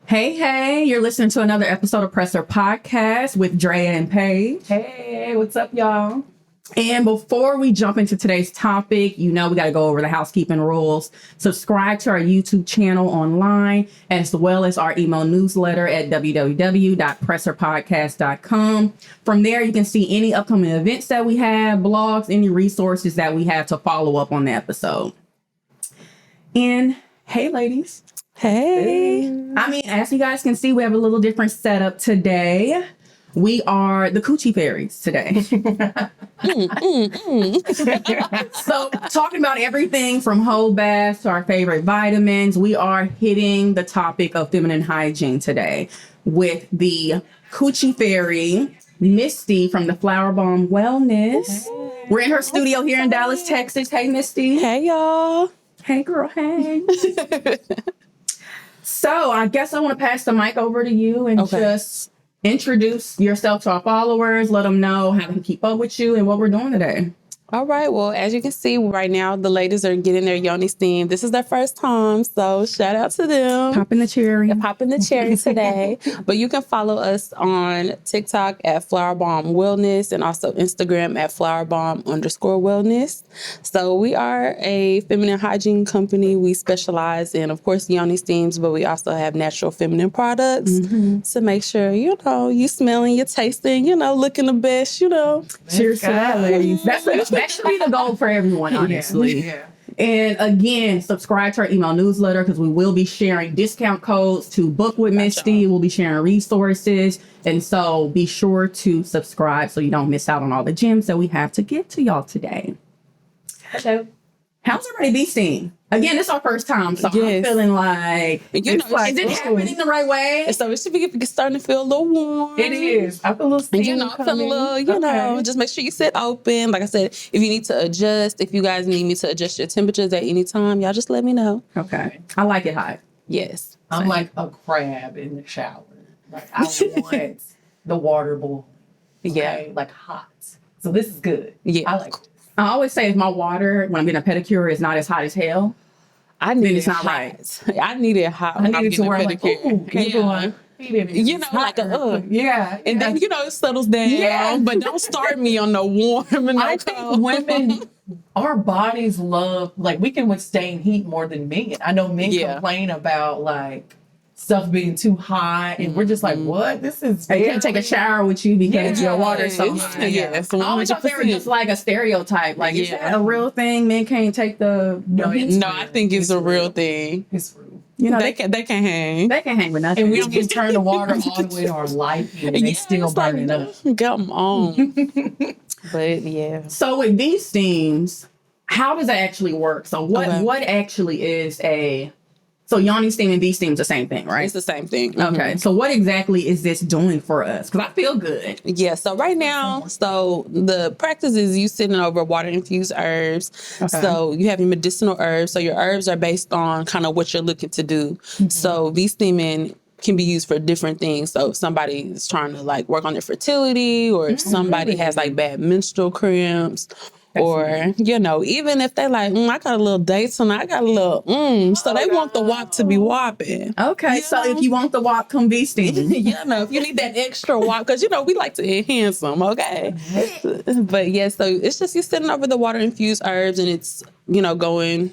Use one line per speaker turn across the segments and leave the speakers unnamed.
Hey, you're listening to another episode of Presser Podcast with Drea and Paige.
Hey, what's up, y'all?
And before we jump into today's topic, we got to go over the housekeeping rules. Subscribe to our YouTube channel online, as well as our email newsletter at www.presserpodcast.com. From there, you can see any upcoming events that we have, blogs, any resources that we have to follow up on the episode. And hey, ladies.
Hey.
As you guys can see, we have a little different setup today. We are the Coochie Fairies today. So talking about everything from whole baths to our favorite vitamins, we are hitting the topic of feminine hygiene today with the Coochie Fairy, Misty from the Flowerbomb Wellness. Hey. We're in her studio here in Dallas, Texas. Hey, Misty.
Hey, y'all.
Hey, girl. Hey. So I guess I want to pass the mic over to you and just introduce yourself to our followers. Let them know how to keep up with you and what we're doing today.
All right. Well, as you can see right now, the ladies are getting their yoni steam. This is their first time, so shout out to them.
Popping the cherry.
Popping the cherry today. But you can follow us on TikTok at Flowerbomb Wellness and also Instagram at Flowerbomb_wellness. So we are a feminine hygiene company. We specialize in, of course, yoni steams, but we also have natural feminine products to make sure, you smelling, you're tasting, looking the best,
Cheers to that, ladies. That should be the goal for everyone, honestly. Yeah. And again, subscribe to our email newsletter because we will be sharing discount codes to book with Misty. We'll be sharing resources. And so be sure to subscribe so you don't miss out on all the gems that we have to get to y'all today.
Hello.
How's everybody bee sting? Again, it's our first time, so I'm feeling like, is it happening the right way?
So it should be starting to feel a little warm.
It is. I feel a little steam coming.
Just make sure you sit open. Like I said, if you need to adjust, if you guys need me to adjust your temperatures at any time, y'all just let me know.
Okay. I like it hot.
Yes.
I'm like a crab in the shower. Like I want the water boiling. Okay? Like hot. So this is good.
Yeah.
I like it.
I always say if my water, when I'm getting a pedicure, is not as hot as hell,
I need
it's
it
not
hot.
Right.
I need it hot when I'm getting a pedicure. And then, it settles down. Yeah. But don't start me on no warm and no
I
cold.
think women, our bodies love, we can withstand heat more than men. I know men complain about, stuff being too hot, and we're just like, what? This is...
I can't take a shower with you because your water is so hot.
Yes,
I always thought they were just like a stereotype. Is that a real thing? Men can't take the...
No, I think it's a real thing.
It's real.
They can hang.
They can hang with nothing.
And we don't get to turn the water all the way to our liking, and they still burn it up.
Come on. But yeah.
So with these steams, how does that actually work? So what actually is So yoni steam and bee steam is the same thing, right?
It's the same thing.
Okay. So what exactly is this doing for us? Because I feel good.
Yeah. So right now, the practice is you sitting over water-infused herbs. Okay. So you have your medicinal herbs. So your herbs are based on kind of what you're looking to do. Mm-hmm. So bee steaming can be used for different things. So if somebody is trying to work on their fertility, or if somebody has bad menstrual cramps, or, even if they I got a little date tonight, I got a little, so they want the wop to be whopping.
Okay, so if you want the wop, come be steaming.
If you need that extra wop, because, we like to enhance them, okay? But, so it's just you sitting over the water-infused herbs, and it's, going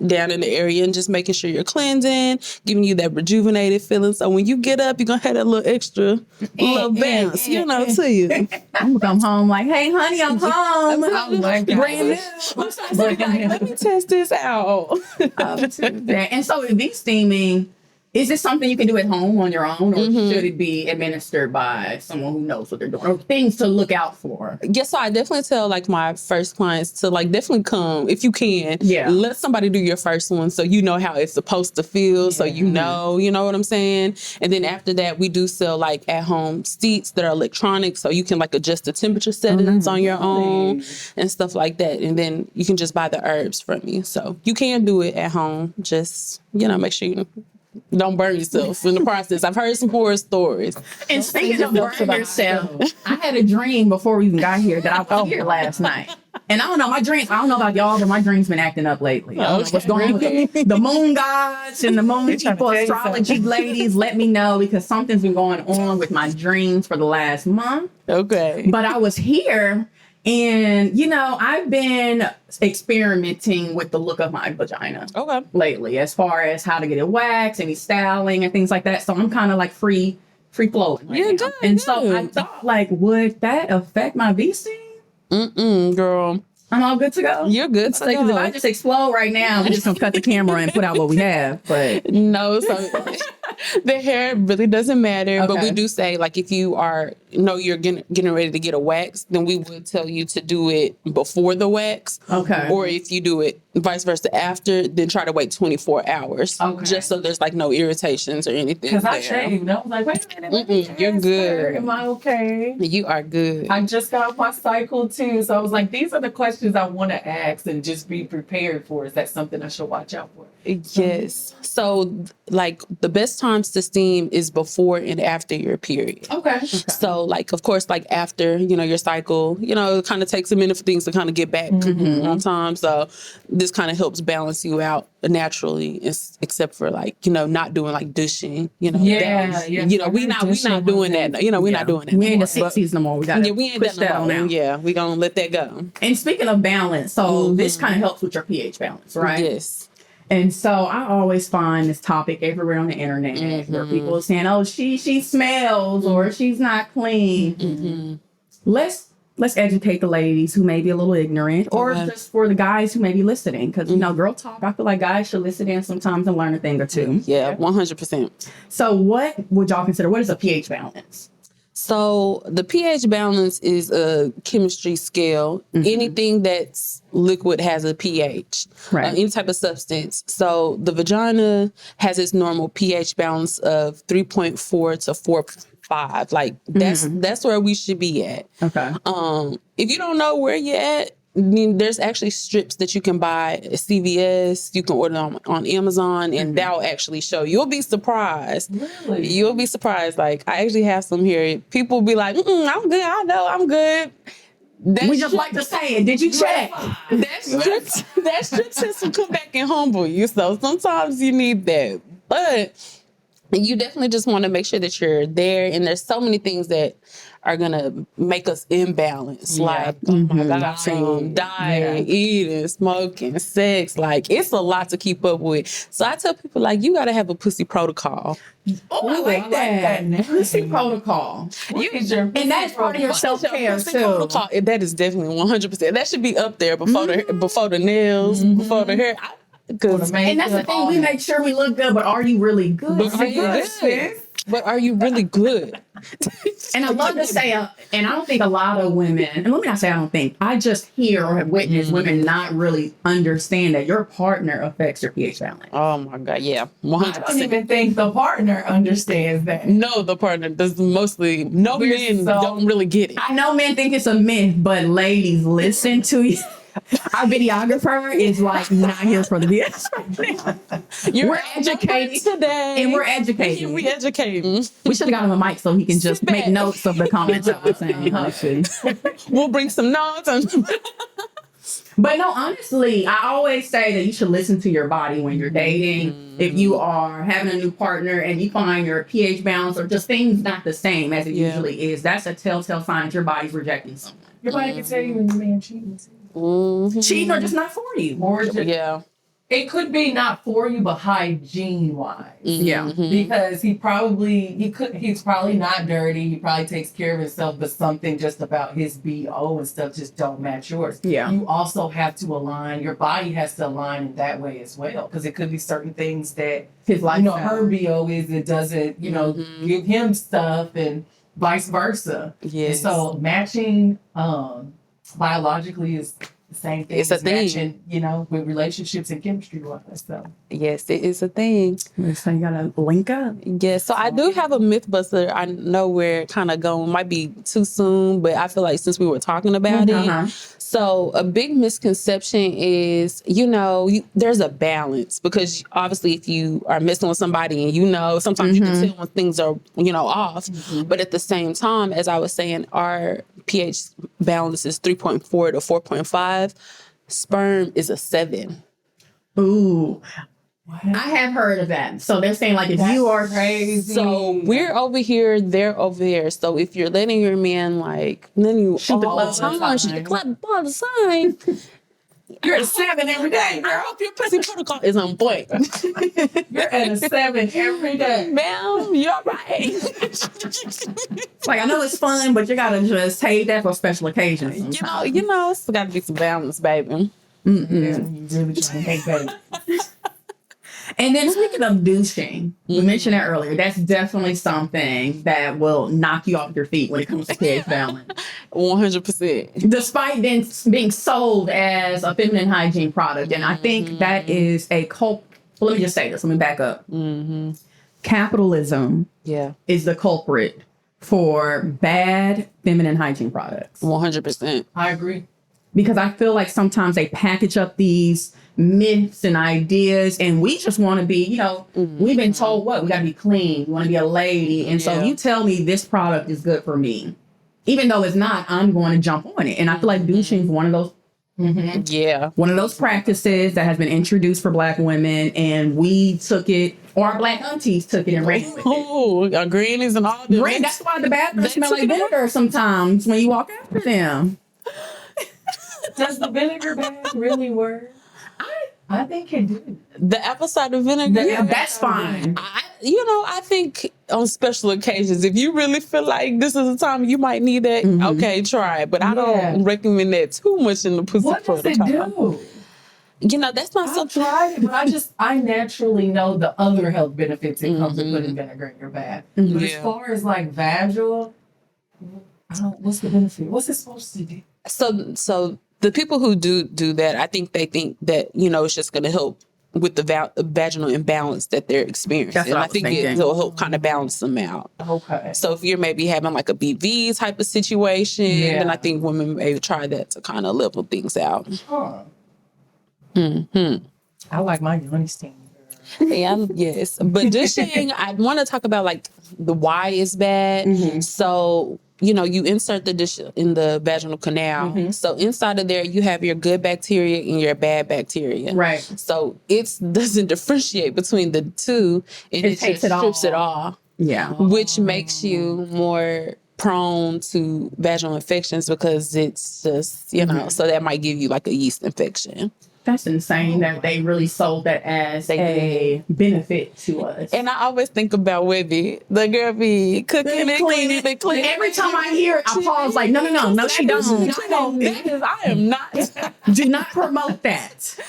down in the area and just making sure you're cleansing, giving you that rejuvenated feeling. So when you get up, you're going to have that little extra little bounce, to you.
I'm going to come home like, hey, honey, I'm home.
Oh, my God.
Brand new.
Let me test this out.
And so with bee steaming, is this something you can do at home on your own, or should it be administered by someone who knows what they're doing, or things to look out for?
Yes, so I definitely tell my first clients to definitely come if you can. Yeah, let somebody do your first one so you know how it's supposed to feel. So you know what I'm saying. And then after that, we do sell at home steets that are electronic, so you can adjust the temperature settings on your own and stuff like that. And then you can just buy the herbs from me, so you can do it at home. Just make sure you Don't burn yourself in the process. I've heard some horror stories.
And speaking of burning yourself, I had a dream before we even got here that I was here last night. And I don't know, my dreams, I don't know about y'all, but my dreams been acting up lately. I don't know what's going on with the moon gods and the moon people, astrology ladies. Let me know, because something's been going on with my dreams for the last month.
Okay.
But I was here and, you know, I've been experimenting with the look of my vagina lately, as far as how to get it waxed, any styling and things like that. So I'm kind of like free flowing right now. And so I thought, like, would that affect my VC?
Girl.
I'm all good to go.
You're good to go.
If I just explode right now, we're just gonna cut the camera and put out what we have. But
no, so the hair really doesn't matter. But we do say, like, if you you're getting ready to get a wax, then we would tell you to do it before the wax.
Okay.
Or if you do it vice versa after, then try to wait 24 hours. Okay. Just so there's like no irritations or anything.
Because I shaved. I was like, wait a minute.
You're good.
Am I okay?
You are good.
I just got off my cycle too. So I was like, these are the questions I want to ask and just be prepared for. Is that something I should watch out for?
Yes. So, like, the best times to steam is before and after your period.
Okay.
So, like, of course, like after, your cycle, it kind of takes a minute for things to kind of get back on time. So this kind of helps balance you out naturally, except for like, not doing like douching, we not doing that. We're not doing that.
We ain't the 60s no more. We got
we ain't that on now. Yeah, we gonna let that go.
And speaking of balance, so this kind of helps with your pH balance, right?
Yes.
And so I always find this topic everywhere on the internet where people are saying, "Oh, she smells," or "She's not clean." Let's educate the ladies who may be a little ignorant, or just for the guys who may be listening, because girl talk. I feel like guys should listen in sometimes and learn a thing or two.
Yeah, 100%.
So, what would y'all consider? What is a pH balance?
So the pH balance is a chemistry scale. Anything that's liquid has a pH, any type of substance. So the vagina has its normal pH balance of 3.4 to 4.5. Like that's where we should be at.
Okay.
If you don't know where you're at, there's actually strips that you can buy at CVS. You can order them on Amazon, and that'll actually show. You'll be surprised.
Really?
You'll be surprised. Like, I actually have some here. People be like, I'm good. I know I'm good.
We just like to say it. Did you check?
That strip test will come back and humble you. So sometimes you need that. But you definitely just want to make sure that you're there. And there's so many things that are going to make us imbalanced. Like, oh my God, diet, eating, smoking, sex. Like, it's a lot to keep up with. So I tell people, like, you got to have a pussy protocol.
Oh, I like that. Pussy protocol. And that's part of your self-care, too.
Protocol. That is definitely 100%. That should be up there before the nails, before the hair.
And that's the thing, we make sure we look good, but are you really good?
But are you really good?
And I love to say, and I don't think a lot of women, and let me not say I don't think, I just hear or have witnessed women not really understand that your partner affects your pH balance.
Oh my God, yeah. 100%.
I don't even think the partner understands that.
No, the partner does mostly, men don't really get it.
I know men think it's a myth, but ladies, listen to you. Our videographer is like not here for the video. We're educating today, and we're educating.
We educating.
We should have got him a mic so he can just make notes of the comments I was saying.
We'll bring some notes.
But no, honestly, I always say that you should listen to your body when you're dating. If you are having a new partner and you find your pH balance or just things not the same as it usually is, that's a telltale sign that your body's rejecting someone.
Your body can tell you when your man cheating.
Cheating or just not for you.
Or just, it could be not for you, but hygiene wise.
Yeah.
Because he's probably not dirty. He probably takes care of himself, but something just about his BO and stuff just don't match yours. Yeah. You also have to align. Your body has to align in that way as well. Because it could be certain things that his lifestyle, her BO is, it doesn't, give him stuff, and vice versa. Yes. And so matching biologically is the same thing.
It's a thing.
Matching, you know, with relationships and chemistry wise. So
Yes, it is a thing.
So you gotta link up.
Yes, so I do have a myth buster. I know we're kind of going, might be too soon, but I feel like since we were talking about it. So a big misconception is, you know, there's a balance, because obviously if you are messing with somebody and you know, sometimes you can tell when things are, you know, off. But at the same time, as I was saying, our pH balance is 3.4 to 4.5. Sperm is a 7.
Ooh. I have heard of that. So they're saying like if you are
crazy.
So we're over here, they're over there. So if you're letting your man like letting you
shoot the
all the time, shoot the club all the time,
you're at a 7 every day,
I
girl.
hope your pussy protocol is on point.
You're at a 7 every day.
Ma'am, you're right.
like, I know it's fun, but you gotta just save that for special occasions.
you know, it's gotta be some balance, baby.
Yeah, you really trying to make baby.
And then speaking of douching, we mentioned that earlier. That's definitely something that will knock you off your feet when it comes to pH balance.
100%.
Despite being sold as a feminine hygiene product. And I think that is a cult. Well, let me just say this. Let me back up. Capitalism is the culprit for bad feminine hygiene products.
100%.
I agree.
Because I feel like sometimes they package up these myths and ideas, and we just want to be, you know, we've been told what? We got to be clean. We want to be a lady. And so you tell me this product is good for me. Even though it's not, I'm going to jump on it. And I feel like douching is one of those. One of those practices that has been introduced for Black women, and we took it, or our Black aunties took it and ran with it.
Oh, greenies and all that.
Green, that's why the bathrooms smell like vinegar sometimes when you walk after them.
Does the vinegar bag really work? I think it do.
The apple cider vinegar.
Yeah, that's fine.
I think on special occasions, if you really feel like this is a time you might need it, okay, try it. But I don't recommend that too much in the pussy protocol.
What does it do?
You know, that's not something.
I've tried it, but I naturally know the other health benefits that comes with putting vinegar in your bath. But as far as like vaginal, what's the benefit? What's it supposed to do?
So the people who do that, I think they think that, you know, it's just going to help with the vaginal imbalance that they're experiencing.
That's what
I think it'll help kind of balance them out.
Okay.
So if you're maybe having like a BV type of situation, then I think women may try that to kind of level things out.
Huh. I like my yoni steam.
Yeah, yes. But just saying, I want to talk about like the why is bad. So, you know, you insert the dish in the vaginal canal. So inside of there, you have your good bacteria and your bad bacteria.
Right.
So it doesn't differentiate between the two. And it
takes
just
it
strips it all.
Yeah.
Which makes you more prone to vaginal infections, because it's just, you know, so that might give you like a yeast infection.
That's insane that they really sold that as a benefit to us.
And I always think about Webby. The girl be cooking and cleaning and cleaning.
Every time I hear it, I pause like, no, she don't.
Because I am not.
Do not promote that.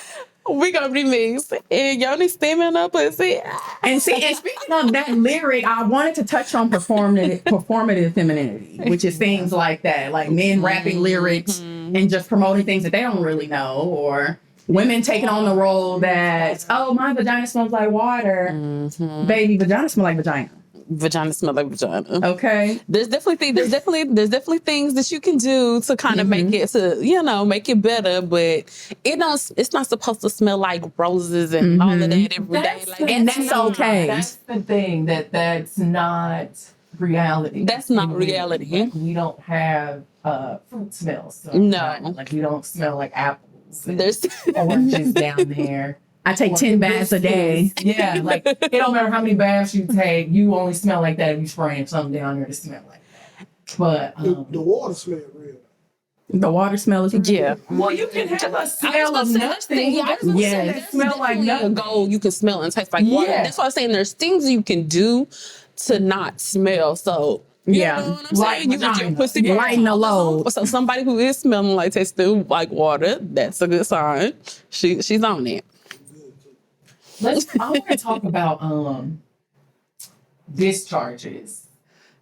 We gonna be mixed. And Yoni steaming up pussy.
And speaking of that lyric, I wanted to touch on performative femininity, which is things like that, like men rapping lyrics and just promoting things that they don't really know, or women taking on the role that, oh, my vagina smells like water. Baby, vagina smell like vagina.
Vagina smell like vagina.
Okay.
There's definitely things that you can do to kind of make it make it better, but it's not supposed to smell like roses and all of that every day.
And that's okay.
That's the thing, that's not reality.
That's not reality.
We don't have fruit smells. So
No.
like we don't smell like apples.
There's
oranges down there.
I take 10 baths a day.
Yeah, like it don't matter how many baths you take, you only smell like that if you spraying something down there to smell like that. But
the water smell real.
The water smell is
Well, you can have a smell of nothing.
Yes.
Smell like nothing.
Gold you can smell and taste like water.
Yeah.
That's why I'm saying there's things you can do to not smell. So you know what I'm saying? You get your pussy
lighten the load.
So somebody who is smelling like tasting like water, that's a good sign. She's on it.
I want to talk about discharges.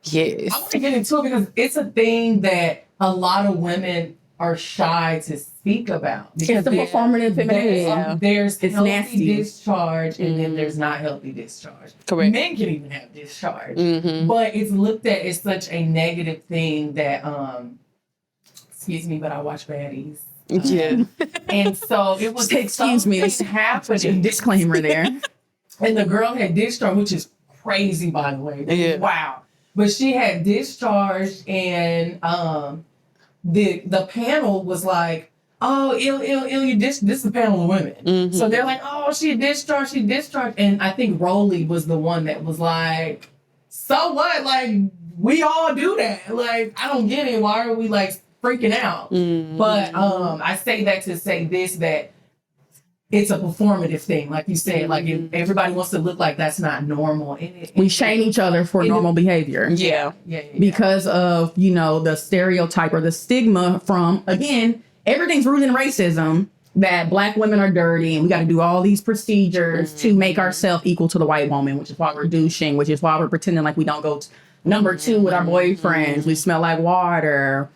Yes.
I want to get into it because it's a thing that a lot of women are shy to speak about.
It's the performative femininity.
There's
it's
healthy
nasty
discharge, and then there's not healthy discharge.
Correct.
Men can even have discharge, but it's looked at as such a negative thing that, excuse me, but I watch baddies.
Yeah.
And so it was
excuse me, it's
happening.
disclaimer there.
And the girl had discharge, which is crazy, by the way.
Yeah.
Wow. But she had discharged, and the panel was like, oh, this is a panel of women. So they're like, oh, she discharged. And I think Rolly was the one that was like, so what? Like, we all do that. Like, I don't get it. Why are we like freaking out? But I say that to say this, that it's a performative thing. Like you said, like if everybody wants to look like that's not normal.
We shame each other for normal behavior.
Yeah.
Because of, the stereotype or the stigma from, again, everything's rooted in racism, that Black women are dirty and we got to do all these procedures to make ourselves equal to the white woman, which is why we're douching, which is why we're pretending like we don't go to number 2 with our boyfriends. We smell like water.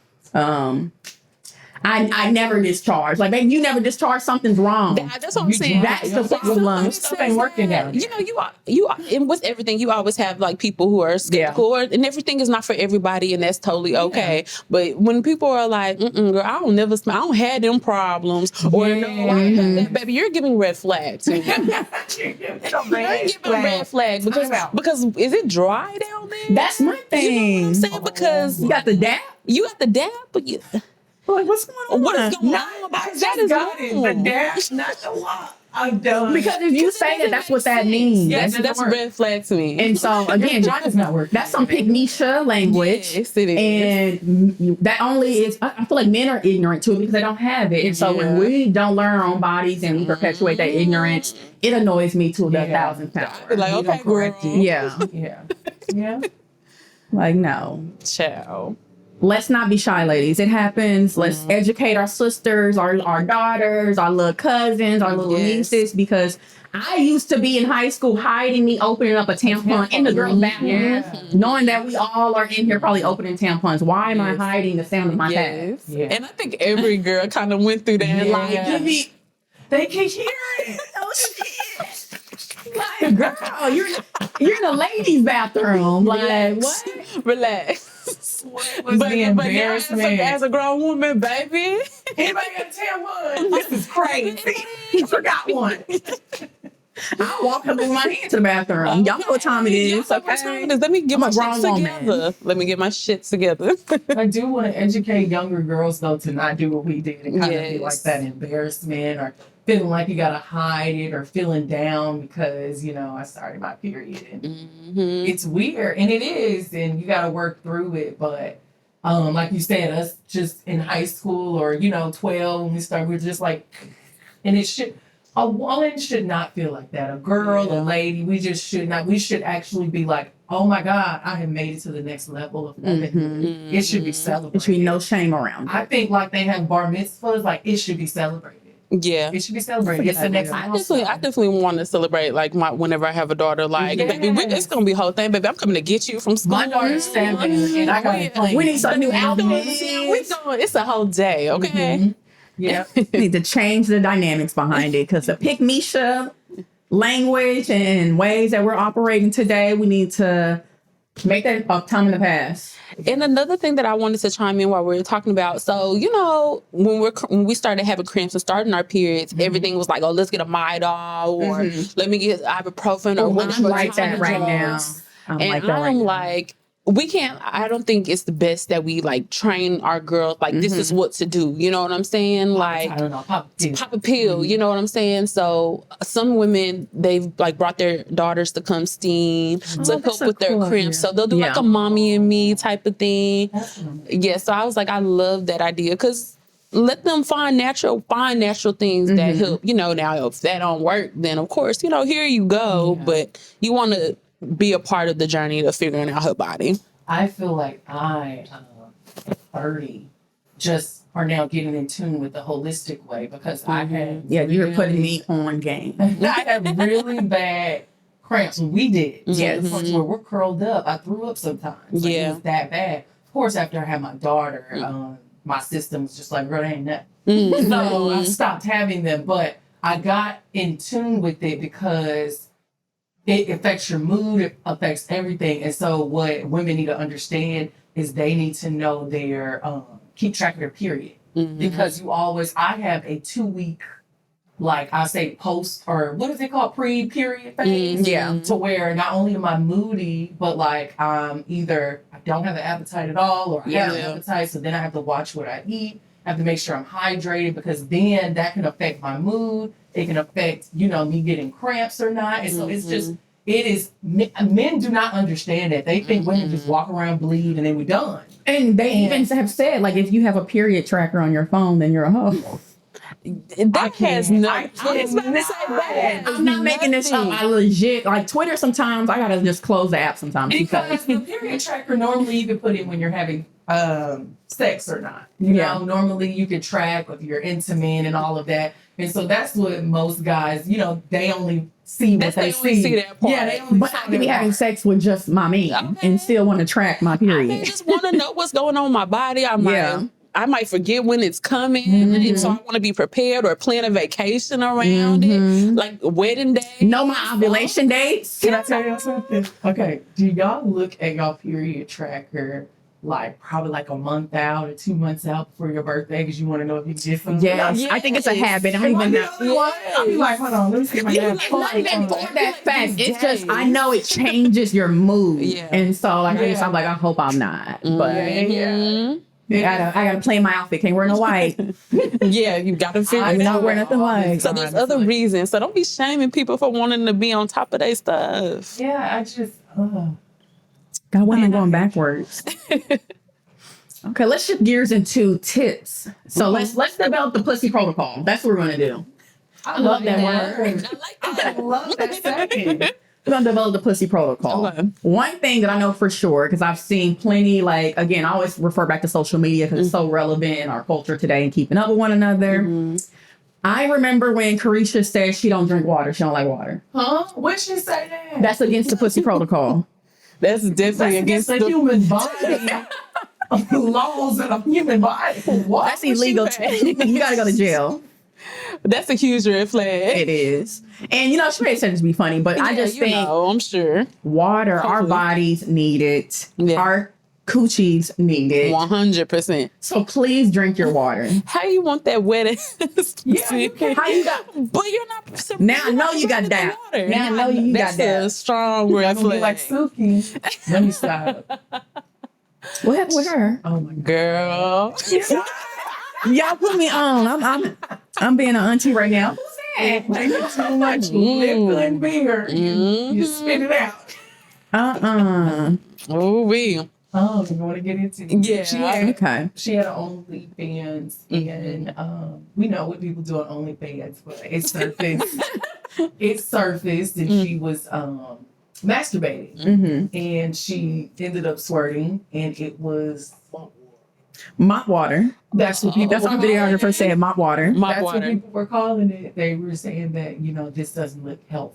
I never discharge. Like, baby, you never discharge, something's wrong.
That's what I'm saying.
That's the problem.
Stuff ain't working out.
You are, and with everything, you always have like people who are skeptical, and everything is not for everybody, and that's totally okay. But when people are like, girl, I don't have them problems, or no, I don't have that, baby, you're giving red flags. You're giving red flags because is it dry down there?
That's my thing.
You know what I'm saying? Because
you got the dap,
but you.
Like, what's going on?
What is going on? Because that is wrong.
The dash, not the lot. I'm done.
Because if you say that, that's what that means.
Yes, that's a red flag to me.
And so again,
vagina's not working.
That's some pick-me-sha language.
Yes, it is.
And that only is, I feel like men are ignorant to it because they don't have it. And so when we don't learn our own bodies and we perpetuate that ignorance, it annoys me to the 1,000th power.
Like, okay, girl.
Yeah. Like, no.
Ciao.
Let's not be shy, ladies. It happens. Let's educate our sisters, our daughters, our little cousins, our little nieces, because I used to be in high school hiding me opening up a tampon in the girls' bathroom, knowing that we all are in here probably opening tampons. Why am I hiding the sound of my past?
And I think every girl kind of went through that.
Like,
they can hear it.
Oh, shit. Like, girl, you're in the ladies' bathroom. Like, what?
Relax.
But the embarrassment
as a grown woman, baby.
Anybody got a tampon? This is crazy. I forgot one.
I walk up with my hand to the bathroom. Y'all know what time it is. Okay.
Let me get my shit together. Let me get my shit together.
I do want to educate younger girls, though, to not do what we did and kind of be like that embarrassment or feeling like you got to hide it or feeling down because, I started my period. And it's weird. And it is. And you got to work through it. But like you said, us just in high school or, 12 when we started, we're just like, and it should. A woman should not feel like that. A girl, a lady, we just should not. We should actually be like, oh my God, I have made it to the next level of womanhood. It should be celebrated.
There should be no shame around it.
I think like they have bar mitzvahs, like it should be celebrated.
Yeah.
It should be celebrated. It's the next
I definitely want to celebrate like whenever I have a daughter. Like, baby, it's gonna be a whole thing, baby. I'm coming to get you from school.
My daughter's 7 and I got play.
We need some new outfits.
It's a whole day, okay?
Yeah.
We need to change the dynamics behind it because the pick-me-sha language and ways that we're operating today, we need to make that a time in the past.
And another thing that I wanted to chime in while we were talking about, so, when we started having cramps and starting our periods, everything was like, oh, let's get a Midol or let me get ibuprofen or whatever.
I'm like that right now.
I'm like, I don't think it's the best that we like train our girls like this is what to do. You know what I'm saying? Like,
I don't know, pop
a pill. You know what I'm saying? So some women, they've like brought their daughters to come steam to help with their cramps. So they'll do like a mommy and me type of thing. Yeah. So I was like, I love that idea because let them find natural things that help. Now if that don't work, then of course, here you go. Yeah. But you want to be a part of the journey of figuring out her body.
I feel like I, 30, just are now getting in tune with the holistic way because I had...
Yeah, you're putting me on game.
I had really bad cramps. We did.
Yes.
Where we're curled up. I threw up sometimes. It was that bad. Of course, after I had my daughter, my system's just like, bro, ain't nothing. So I stopped having them, but I got in tune with it because it affects your mood, it affects everything. And so what women need to understand is they need to know their, keep track of their period. Because I have a 2-week, like I say post, or what is it called? Pre-period phase. To where not only am I moody, but like either I don't have an appetite at all or I have an appetite. So then I have to watch what I eat. I have to make sure I'm hydrated because then that can affect my mood. It can affect, me getting cramps or not. And so it's just, men do not understand that. They think women just walk around, bleed, and then we're done.
And they even have said, like, if you have a period tracker on your phone, then you're a hoe.
That has no.
I'm not making this up. I legit, like, Twitter sometimes, I gotta just close the app sometimes.
Because the period tracker, normally you can put in when you're having sex or not. You know, normally you can track if you're intimate and all of that. And so that's what most guys, they only see what they see.
That part.
Yeah, they only
but I could be having sex with just my man and still want to track my period.
I just want to know what's going on in my body. I might forget when it's coming, and so I want to be prepared or plan a vacation around it, like wedding day.
Know my ovulation dates.
Can I tell you something? Okay, do y'all look at y'all period tracker like probably like a month out or 2 months out before your birthday because you want to know if you did something?
Yes, I think it's a habit. I don't even know.
I'll be like, hold on, let me see if I have
not even for that fact. It's just I know it changes your mood, and so like I'm like I hope I'm not, but I gotta play my outfit. Can't wear no white.
You gotta figure
I'm
it
not
out.
wearing nothing white.
So there's other reasons. So don't be shaming people for wanting to be on top of their stuff.
Yeah, I just.
Got women going backwards. Okay, let's shift gears into tips. So let's develop the pussy protocol. That's what we're gonna do.
I love that word.
I like that.
I love that second.
We're gonna develop the pussy protocol.
Okay.
One thing that I know for sure, because I've seen plenty, like again, I always refer back to social media because it's so relevant in our culture today and keeping up with one another. I remember when Carisha said she don't drink water, she don't like water.
Huh? When she say that?
That's against the pussy protocol.
That's definitely
against the human body. Laws of a human body. What?
That's illegal. You gotta go to jail.
That's a huge red flag.
It is. And she may say this to be funny, but I just think
I'm sure
water, our bodies need it. Our coochies need it.
100%.
So please drink your water.
How you want that wet ass?
How you got?
But you're not.
Now I know you got that. Now I know you got that.
That's a strong red flag.
Like Suki. Let me stop.
What happened with her?
Oh my God.
Girl.
Y'all put me on. I'm being an auntie right now.
Drink too much liquor and beer. You spit it out.
Oh, we.
Oh, you want to get into it?
Yeah.
She had an OnlyFans, and we know what people do on OnlyFans, but it surfaced, and she was masturbating, and she ended up squirting, and it was
mop water.
That's what people.
That's what the videographer said. Mop water.
That's what people were calling it. They were saying that this doesn't look healthy.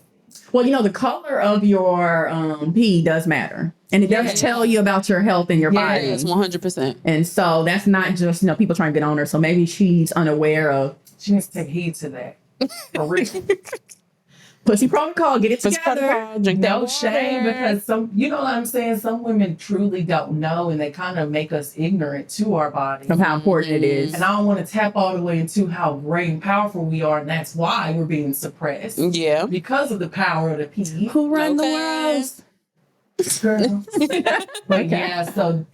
Well, the color of your pee does matter. And it does tell you about your health and your body.
Yes, 100%.
And so that's not just, people trying to get on her. So maybe she's unaware of.
She needs to take heed to that. For real.
Pussy protocol, get it together.
Drink
no shame, because some women truly don't know, and they kind of make us ignorant to our bodies.
Of how important it is.
And I don't want to tap all the way into how great and powerful we are, and that's why we're being suppressed.
Yeah.
Because of the power of the pee.
Who run the world?
Girl. But yeah, so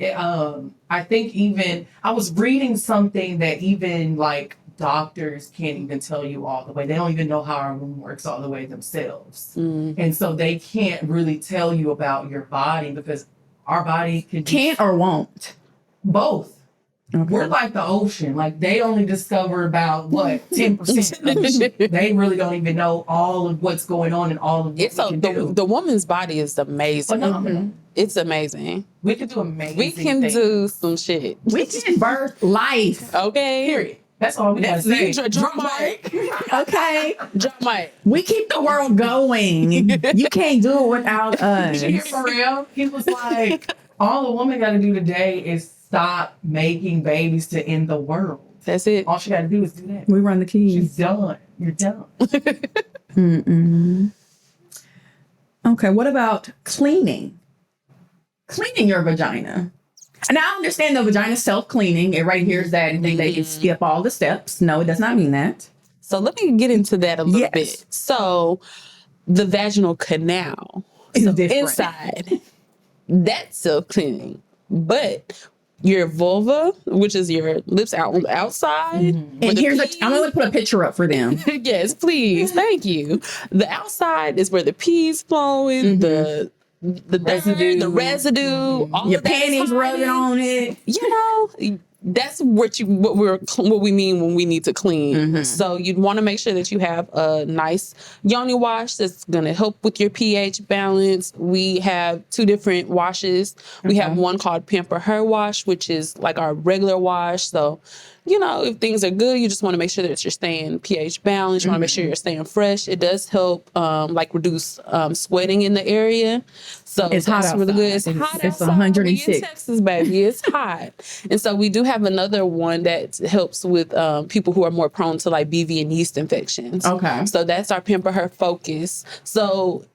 I think I was reading something that even like doctors can't even tell you all the way. They don't even know how our womb works all the way themselves. And so they can't really tell you about your body because our body
can't or won't.
Both. Okay. We're like the ocean. Like they only discover about 10%. They really don't even know all of what's going on and all of what
the woman's body is amazing.
Phenomenal.
It's amazing.
We can do amazing.
We can do some shit.
We can birth life.
Okay.
Period. That's all we gotta say.
Drop mic.
Okay.
Drop mic.
We keep the world going. You can't do it without us.
For real. He was like, all a woman gotta do today is stop making babies to end the world.
That's it.
All she got to do is do that.
We run the keys.
She's done. You're done.
Okay, what about cleaning? Cleaning your vagina. And I understand the vagina self-cleaning. It right here is that they can skip all the steps. No, it does not mean that.
So let me get into that a little
Yes.
bit. So the vaginal canal
It's
so
different.
inside, that's self-cleaning. But your vulva, which is your lips out on the outside.
And here's I'm going to put a picture up for them.
Yes, please. Thank you. The outside is where the pee's flowing, the residue, all
Your
of that is
panties rubbing
hiding.
on it.
You know, that's what we mean when we need to clean. So you'd want to make sure that you have a nice yoni wash that's going to help with your pH balance. We have 2 different washes. We have one called Pamper Her Wash, which is like our regular wash. So, you know, if things are good, you just want to make sure that you're staying pH balanced. You want to make sure you're staying fresh. It does help like reduce sweating in the area. So
It's hot
that's really good. It's
outside.
hot
It's
outside.
106.
We in Texas, baby. It's hot. And so we do have another one that helps with people who are more prone to like BV and yeast infections.
Okay.
So that's our Pamper Her Focus. So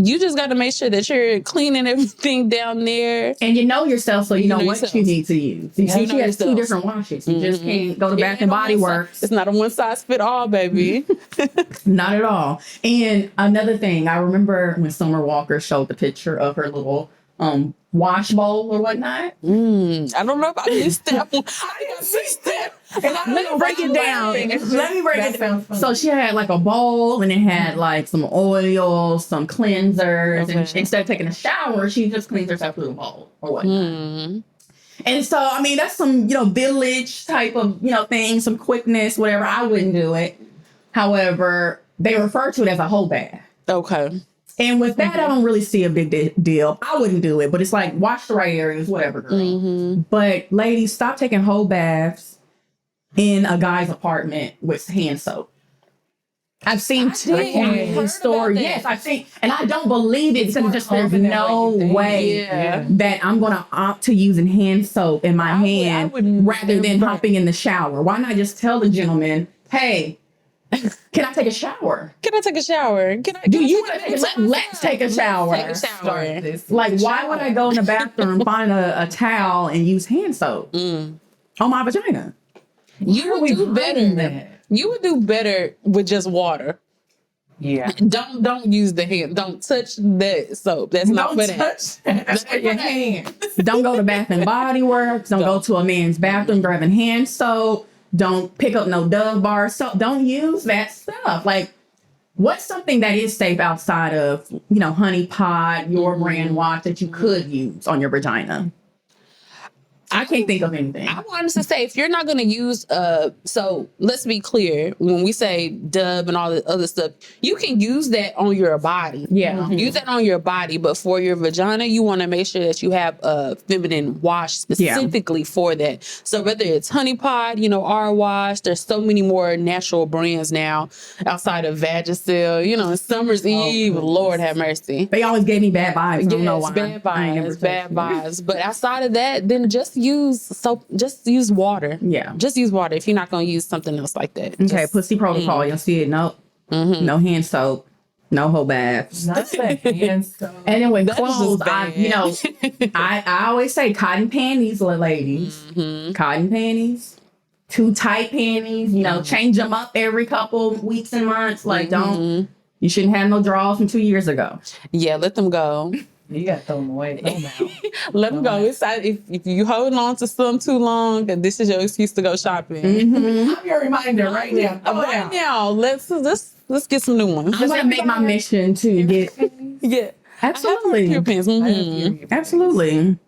you just got to make sure that you're cleaning everything down there.
And you know yourself, so you know what
yourself.
you need to use. You see,
know
she has 2
yourself.
different washes. You just can't go to Bath and Body Works.
It's not a one size fit all, baby.
Not at all. And another thing, I remember when Summer Walker showed the picture of her little wash bowl or whatnot.
I don't know if I missed that one. I missed that.
Let me break it down. Let me break
That
it down.
sounds fun.
So she had like a bowl and it had like some oil, some cleansers. And
Okay.
instead of taking a shower, she just cleans herself with a bowl or whatnot. And so, I mean, that's some, you know, village type of, you know, thing, some quickness, whatever. I wouldn't do it. However, they refer to it as a whole bath.
Okay.
And with that, I don't really see a big deal. I wouldn't do it, but it's like wash the right areas, whatever, girl. But ladies, stop taking whole baths in a guy's apartment with hand soap. I've seen stories. Yes, I've seen, and I don't believe it because just there's no way that I'm going to opt to using hand soap in my hand rather than hopping in the shower. Why not just tell the gentleman, hey, can I take a shower?
Can I take a shower?
Do you want to let's take a shower?
Take a shower.
Like, why would I go in the bathroom, find a towel, and use hand soap on my vagina?
You would do better.
that?
You would do better with just water.
Yeah.
Don't use the hand. Don't touch that soap. That's not for that.
touch that's for your hand.
Don't go to Bath and Body Works. Don't go to a man's bathroom grabbing hand soap. Don't pick up no Dove bar soap. Don't use that stuff. Like, what's something that is safe outside of, you know, Honey Pot, your brand wash that you could use on your vagina? I can't think of anything.
I wanted to say, if you're not going to use, so let's be clear, when we say Dove and all the other stuff, you can use that on your body.
Yeah.
Use that on your body, but for your vagina, you want to make sure that you have a feminine wash specifically for that. So whether it's Honey Pot, you know, our wash, there's so many more natural brands now outside of Vagisil, you know, Summer's Eve, Lord have mercy.
They always gave me bad vibes. I don't know why.
Bad
I ain't never
vibes, bad
touched it.
vibes. But outside of that, then just use soap. Just use water.
Yeah.
Just use water if you're not going to use something else like that.
Okay, pussy protocol. Y'all see it? Nope. No hand soap. No whole baths.
Not the hand soap.
And then with
That is
clothes,
just
I,
bad.
you know, I always say cotton panties, ladies. Cotton panties. Too tight panties. You know, change them up every couple weeks and months. Like, don't. You shouldn't have no drawers from 2 years ago.
Yeah, let them go.
You got to throw them away. Throw them out.
Let them go. It's, if you hold on to some too long, this is your excuse to go shopping.
I'm your reminder right now. Throw it
Right
out.
now, let's get some new ones.
I'm going to make my mission to get.
Yeah,
Absolutely.
Pure pants.
Absolutely.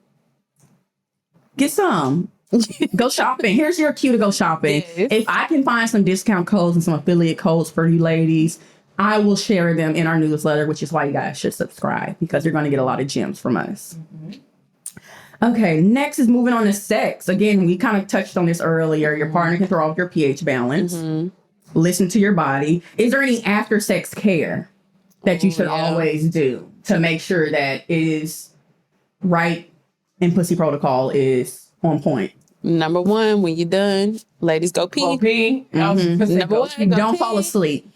Get some. Go shopping. Here's your cue to go shopping.
Yes.
If I can find some discount codes and some affiliate codes for you ladies, I will share them in our newsletter, which is why you guys should subscribe because you're going to get a lot of gems from us. Okay, next is moving on to sex. Again, we kind of touched on this earlier. Your partner can throw off your pH balance. Listen to your body. Is there any after sex care that you should always do to make sure that it is right and pussy protocol is on point.
Number one, when you're done, ladies, go pee.
Go pee.
Number one, go
Don't
pee.
fall asleep.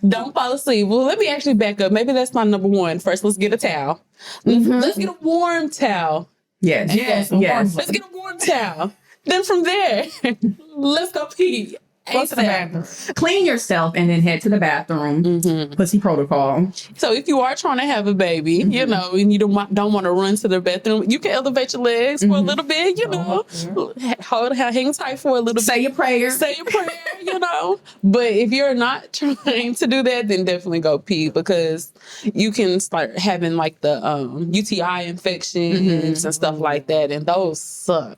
Don't fall asleep. Well, let me actually back up. Maybe that's my number one. First, let's get a towel. Let's get a warm towel.
Yes.
Yes.
Let's get a warm towel. Then from there, let's go pee.
Go to the bathroom.
Clean yourself and then head to the bathroom. Pussy protocol.
So if you are trying to have a baby, you know, and you don't want to run to the bathroom, you can elevate your legs for a little bit, you know, hang tight for a little bit.
Say your prayer.
Say your prayer, you know. But if you're not trying to do that, then definitely go pee, because you can start having like the UTI infections and stuff like that, and those suck.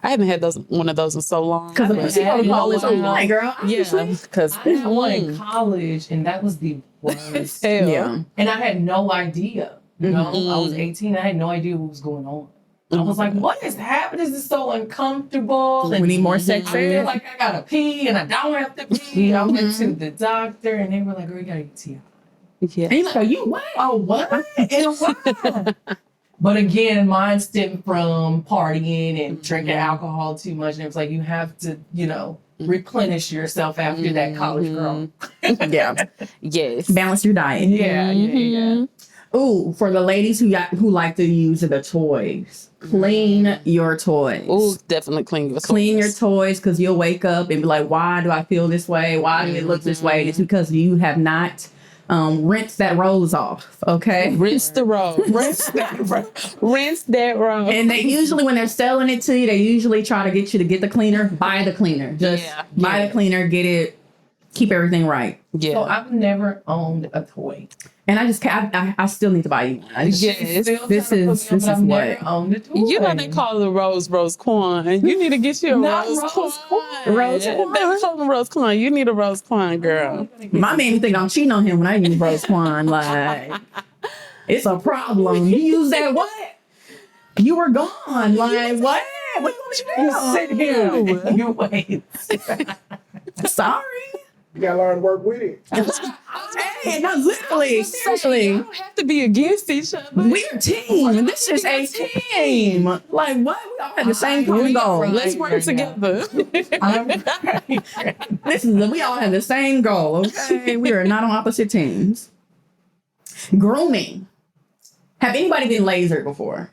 I haven't had one of those in so long.
Because the pussy protocol is online, girl.
Yeah, because
I had one in college, and that was the worst.
Yeah.
And I had no idea. You know, I was 18. I had no idea what was going on. I was like, what is happening? This is so uncomfortable.
We need more sex
I feel
ed.
like I gotta pee, and I don't have to pee. I went to the doctor, and they were like, girl, you gotta UTI.
yeah.
And you're like, oh, you what?
Oh, what? And why? But again, mine stemmed from partying and drinking alcohol too much. And it was like, you have to, you know, replenish yourself after that college girl.
Yeah.
Yes.
Balance your diet.
Yeah.
Ooh, for the ladies who like to use the toys, clean your toys.
Oh, definitely clean your
Clean your toys, because you'll wake up and be like, why do I feel this way? Why do it look this way? It's because you have not rinsed that rose off, okay?
Rinse the rose. Rinse that rose.
And they usually, when they're selling it to you, they usually try to get you to get the cleaner. Buy the cleaner. Just buy the cleaner, get it, keep everything right.
Yeah.
So I've never owned a toy.
And I still need to buy you one.
Yes.
This is what.
Owned a toy.
You know they call the rose Quan. You need to get you a
Not
rose
Rose
Quan.
Rose
They
Quan.
call them Rose Quan. You need a Rose Quan, girl.
My man me think I'm cheating on him when I use Rose Quan. Like, it's a problem. You use that what? You were gone. Like, what? What you want me to do?
Sit here. You wait.
Sorry.
You gotta learn to work with it.
Hey, not literally. Seriously.
You don't have to be against each other.
We're a team. This is a team. Like, what? We all have the same common goal.
Let's work together.
We all have the same goal, okay? We are not on opposite teams. Grooming. Have anybody been lasered before?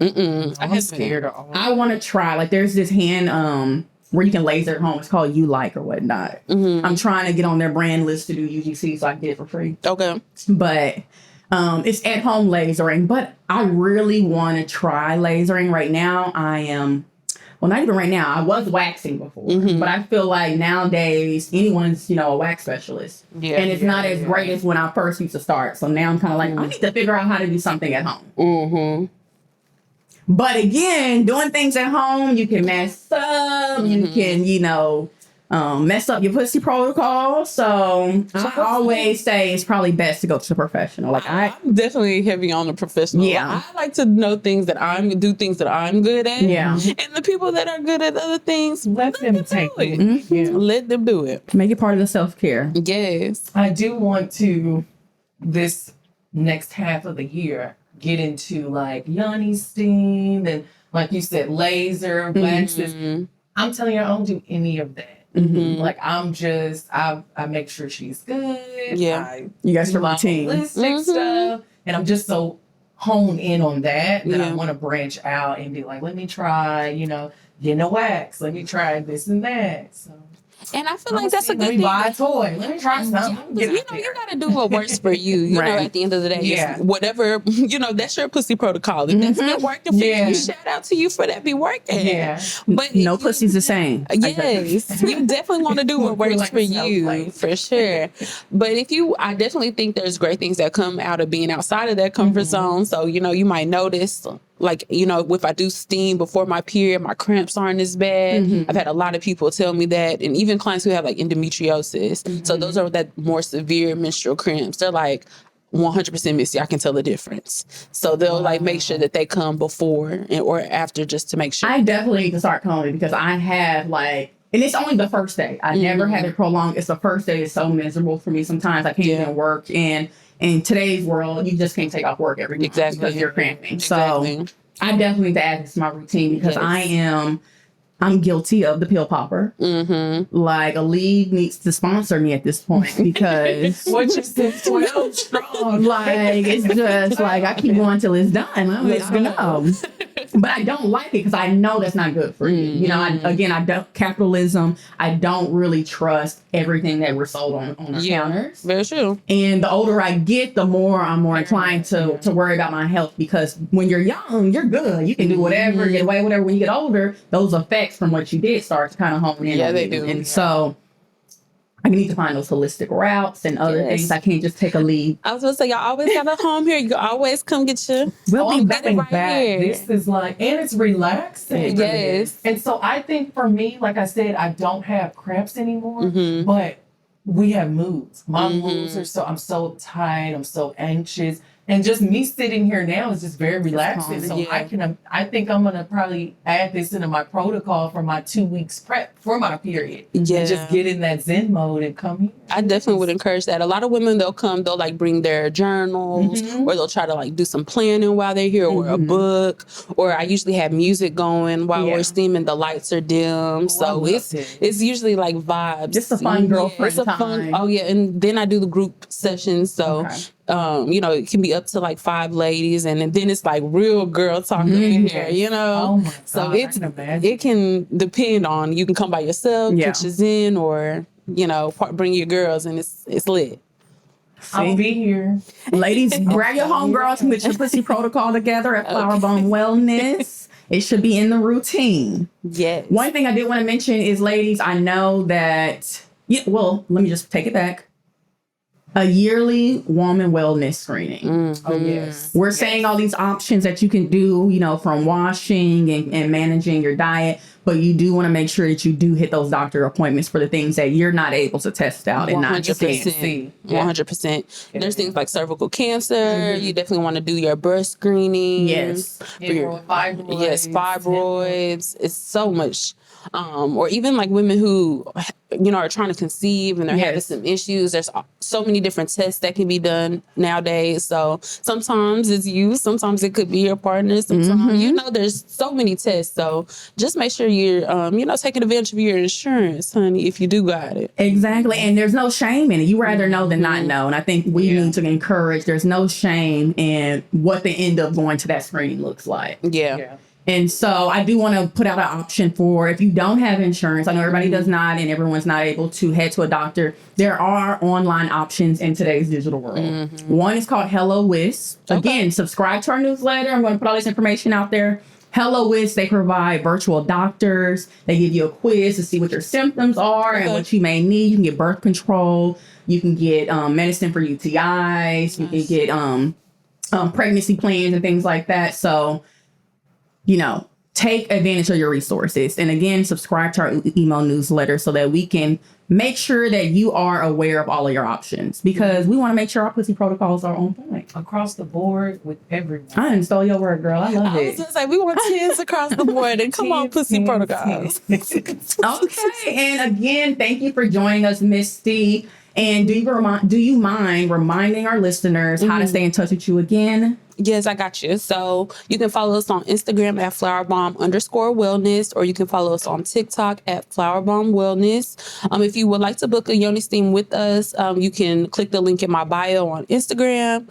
I'm
scared of all.
I want to try. Like, there's this hand where you can laser at home. It's called You Like or whatnot. I'm trying to get on their brand list to do UGC so I can get it for free.
Okay.
But it's at home lasering. But I really want to try lasering right now. Well, not even right now. I was waxing before, but I feel like nowadays anyone's, a wax specialist.
Yeah.
And it's not as great as when I first used to start. So now I'm kind of like, I need to figure out how to do something at home. But again, doing things at home, you can mess up. You can, mess up your pussy protocol. So I always say it's probably best to go to a professional. Like
I'm definitely heavy on the professional.
Yeah.
I like to know things that do things that I'm good at.
Yeah.
And the people that are good at other things, let them
take
do it.
Yeah.
Let them do it.
make it part of the self-care.
Yes.
I do want to, this next half of the year, get into like yoni steam and, like you said, laser, waxes. I'm telling you, I don't do any of that. Like I make sure she's good.
Yeah.
You guys
do
are
my
routine.
holistic stuff, and I'm just so honed in on that
Yeah.
I want to branch out and be like, let me try, getting a wax. Let me try this and that. So.
And I feel like that's a good
Let me
thing.
buy a toy. Let me try something.
You got to do what works for you. You know, at the end of the day,
Yeah.
whatever, that's your pussy protocol. If that's not working for you, shout out to you for that be working.
Yeah.
But
No pussy's the same.
Yes, you definitely want to do what works
Like
for
a
you,
snowflake.
for sure. But I definitely think there's great things that come out of being outside of that comfort zone. So, you might notice, like, if I do steam before my period, my cramps aren't as bad. I've had a lot of people tell me that, and even clients who have like endometriosis. So those are that more severe menstrual cramps. They're like, 100% Misty, I can tell the difference. So they'll like make sure that they come before or after, just to make sure.
I definitely need to start calling because I have and it's only the first day. I never had it prolonged. It's the first day. It's so miserable for me. Sometimes I can't even work. And in today's world, you just can't take off work every day because you're cramping.
Exactly.
So I definitely need to add this to my routine because I'm guilty of the pill popper.
Mm-hmm.
Like, a league needs to sponsor me at this point because
What you said, 12 strong.
like, it's just like I keep going till it's done. I'm like,
Let's
I don't know. But I don't like it because I know that's not good for you. You know, I don't, capitalism, I don't really trust everything that we're sold on our counters.
Very true.
And the older I get, the more I'm more inclined to worry about my health, because when you're young, you're good. You can do whatever, get away with whatever. When you get older, those effects from what you did start to kind of home in.
Yeah,
on
they
you.
do.
And so I need to find those holistic routes and other things. I can't just take a lead.
I was going to say, y'all always got a home here. You can always come get your...
We'll be back.
Coming
right
back.
here.
This is like, and it's relaxing.
Yes.
And so I think for me, like I said, I don't have cramps anymore,
Mm-hmm.
but we have moods. My moods are I'm so tired. I'm so anxious. And just me sitting here now is just very relaxing. So I think I'm going to probably add this into my protocol for my 2 weeks prep for my period.
Yeah.
And just get in that Zen mode and come here.
I definitely would encourage that. A lot of women, they'll like bring their journals, or they'll try to like do some planning while they're here, or a book, or I usually have music going while we're steaming. The lights are dim. So it's usually like vibes.
Just a fun girlfriend
It's a
time.
fun, and then I do the group sessions. So you know, it can be up to like 5 ladies, and then it's like real girl talk in here, you know.
Oh my God,
so
it
it can depend on, you can come by yourself,
Yeah.
pictures in, or you know, bring your girls, and it's lit.
I'll be here.
Ladies, grab your homegirls and get your pussy protocol together at Flowerbomb Wellness. It should be in the routine.
Yes.
One thing I did want to mention is, ladies, I know that, let me just take it back. A yearly woman wellness screening.
Oh, yes.
We're saying all these options that you can do, you know, from washing and managing your diet, but you do want to make sure that you do hit those doctor appointments for the things that you're not able to test out and not just see.
100%. There's things like cervical cancer. You definitely want to do your breast screening.
Yes.
Fibroids.
Yes, fibroids. It's so much. Or even like women who, you know, are trying to conceive and they're having some issues. There's so many different tests that can be done nowadays. So sometimes it's you, sometimes it could be your partner. Sometimes, you know, there's so many tests. So just make sure you're, you know, taking advantage of your insurance, honey, if you do got it.
Exactly. And there's no shame in it. You rather know than not know. And I think we need to encourage, there's no shame in what the end of going to that screening looks like.
Yeah.
And so I do want to put out an option for, if you don't have insurance, I know everybody does not, and everyone's not able to head to a doctor. There are online options in today's digital world. One is called Hello Wiz. Again, subscribe to our newsletter. I'm going to put all this information out there. Hello Wiz, they provide virtual doctors. They give you a quiz to see what your symptoms are and what you may need. You can get birth control. You can get medicine for UTIs. You can get pregnancy plans and things like that. So, you know, take advantage of your resources. And again, subscribe to our email newsletter so that we can make sure that you are aware of all of your options, because we want to make sure our pussy protocols are on point.
Across the board with everyone.
I didn't stole your word, girl. I love
I was
it.
going to say, we want 10s across the board, and come on, pussy protocols.
Okay. And again, thank you for joining us, Misty. And do you mind reminding our listeners how to stay in touch with you again?
Yes, I got you. So you can follow us on Instagram at flowerbomb_wellness, or you can follow us on TikTok at Flowerbomb Wellness. If you would like to book a Yoni Steam with us, you can click the link in my bio on Instagram.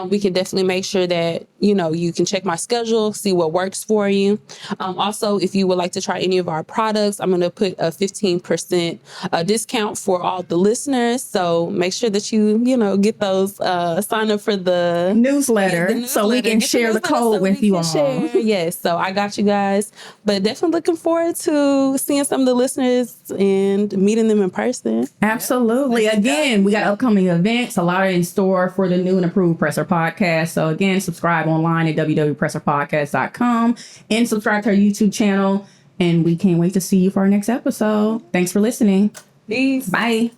We can definitely make sure that, you know, you can check my schedule, see what works for you. Also, if you would like to try any of our products, I'm going to put a 15% discount for all the listeners. So make sure that you know, get those, sign up for the
newsletter. So we can share the code with you all.
Yes, so I got you guys. But definitely looking forward to seeing some of the listeners and meeting them in person.
Absolutely. Again, we got upcoming events, a lot in store for the new and improved Presser Podcast. So again, subscribe online at www.presserpodcast.com and subscribe to our YouTube channel. And we can't wait to see you for our next episode. Thanks for listening.
Peace.
Bye.